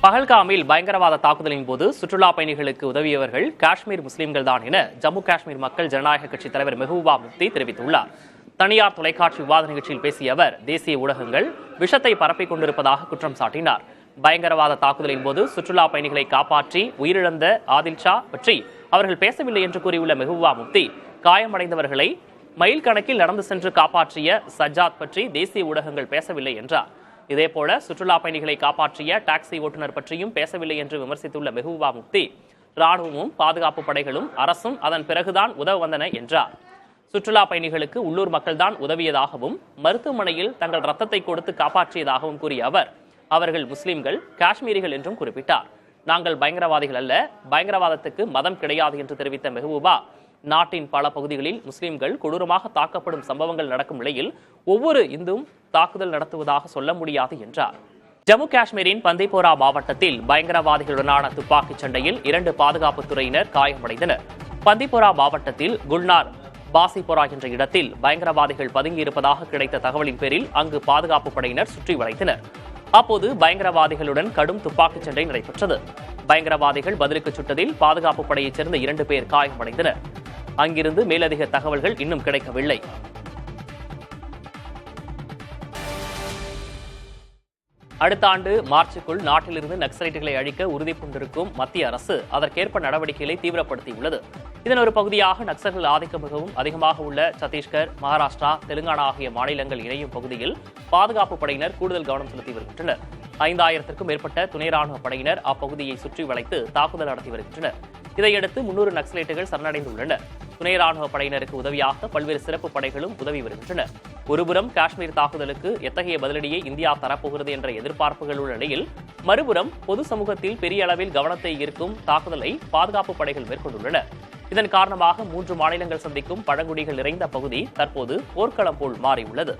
பஹல்காமில் பயங்கரவாத தாக்குதலின் போது சுற்றுலா பயணிகளுக்கு உதவியவர்கள் காஷ்மீர் முஸ்லிம்கள் தான் என ஜம்மு காஷ்மீர் மக்கள் ஜனநாயக கட்சி தலைவர் மெஹபூபா முஃப்தி தெரிவித்துள்ளார். தனியார் தொலைக்காட்சி விவாத நிகழ்ச்சியில் பேசிய அவர் தேசிய ஊடகங்கள் விஷத்தை பரப்பிக் கொண்டிருப்பதாக குற்றம் சாட்டினார். பயங்கரவாத தாக்குதலின் போது சுற்றுலா பயணிகளை காப்பாற்றி உயிரிழந்த ஆதில் ஷா பற்றி அவர்கள் பேசவில்லை என்று கூறியுள்ள மெஹபூபா முஃப்தி, காயமடைந்தவர்களை மைல் கணக்கில் நடந்து சென்று காப்பாற்றிய சஜ்ஜாத் பற்றி தேசிய ஊடகங்கள் பேசவில்லை என்றார். இதேபோல சுற்றுலா பயணிகளை காப்பாற்றிய டாக்ஸி ஓட்டுநர் பற்றியும் பேசவில்லை என்று விமர்சித்துள்ள மெஹபூபா முஃப்தி, ராணுவமும் பாதுகாப்பு படைகளும் அரசும் அதன் பிறகுதான் உதவ வந்தன என்றார். சுற்றுலா பயணிகளுக்கு உள்ளூர் மக்கள்தான் உதவியதாகவும் மருத்துவமனையில் தங்கள் ரத்தத்தை கொடுத்து காப்பாற்றியதாகவும் கூறிய அவர், அவர்கள் முஸ்லிம்கள், காஷ்மீரிகள் என்றும் குறிப்பிட்டார். நாங்கள் பயங்கரவாதிகள் அல்ல, பயங்கரவாதத்துக்கு மதம் கிடையாது என்று தெரிவித்த மெஹபூபா, நாட்டின் பல பகுதிகளில் முஸ்லிம்கள் கொடூரமாக தாக்கப்படும் சம்பவங்கள் நடக்கும் நிலையில் ஒவ்வொரு இந்துவும் தாக்குதல் நடத்துவதாக சொல்ல முடியாது என்றார். ஜம்மு காஷ்மீரின் பந்திப்போரா மாவட்டத்தில் பயங்கரவாதிகளுடனான துப்பாக்கிச் சண்டையில் 2 பாதுகாப்புத்துறையினர் காயமடைந்தனர். பந்திப்போரா மாவட்டத்தில் குல்னார் பாசிபோரா என்ற இடத்தில் பயங்கரவாதிகள் பதுங்கியிருப்பதாக கிடைத்த தகவலின் பேரில் அங்கு பாதுகாப்பு படையினர் சுற்றி வளைத்தனர். அப்போது பயங்கரவாதிகளுடன் கடும் துப்பாக்கிச் சண்டை நடைபெற்றது. பயங்கரவாதிகள் பதிலுக்கு சுட்டதில் பாதுகாப்பு படையைச் சேர்ந்த 2 பேர் காயமடைந்தனர். அங்கிருந்து மேலதிக தகவல்கள் இன்னும் கிடைக்கவில்லை. அடுத்த ஆண்டு மார்ச்சுக்குள் நாட்டிலிருந்து நக்சலைட்டுகளை அழிக்க உறுதி பூண்டிருக்கும் மத்திய அரசு அதற்கேற்ப நடவடிக்கைகளை தீவிரப்படுத்தியுள்ளது. இதன் ஒரு பகுதியாக நக்சல்கள் ஆதிக்கம் மிகவும் அதிகமாக உள்ள சத்தீஸ்கர், மகாராஷ்டிரா, தெலுங்கானா ஆகிய மாநிலங்கள் இணையும் பகுதியில் பாதுகாப்பு படையினர் கூடுதல் கவனம் செலுத்தி வருகின்றனர். 5000க்கும் மேற்பட்ட துணை ராணுவ படையினர் அப்பகுதியை சுற்றி வளைத்து தாக்குதல் நடத்தி வருகின்றனர். இதையடுத்து 300 நக்சலைட்டுகள் சரணடைந்துள்ளனர். துணை ராணுவ படையினருக்கு உதவியாக பல்வேறு சிறப்பு படைகளும் உதவி வருகின்றன. ஒருபுறம் காஷ்மீர் தாக்குதலுக்கு எத்தகைய பதிலடியை இந்தியா தரப்போகிறது என்ற எதிர்பார்ப்புகள் உள்ள நிலையில், மறுபுறம் பொது சமூகத்தில் பெரிய அளவில் கவனத்தை ஈர்க்கும் தாக்குதலை பாதுகாப்பு படைகள் மேற்கொண்டுள்ளன. இதன் காரணமாக 3 மாநிலங்கள் சந்திக்கும் பழங்குடிகள் நிறைந்த பகுதி தற்போது போர்க்களம் போல் மாறியுள்ளது.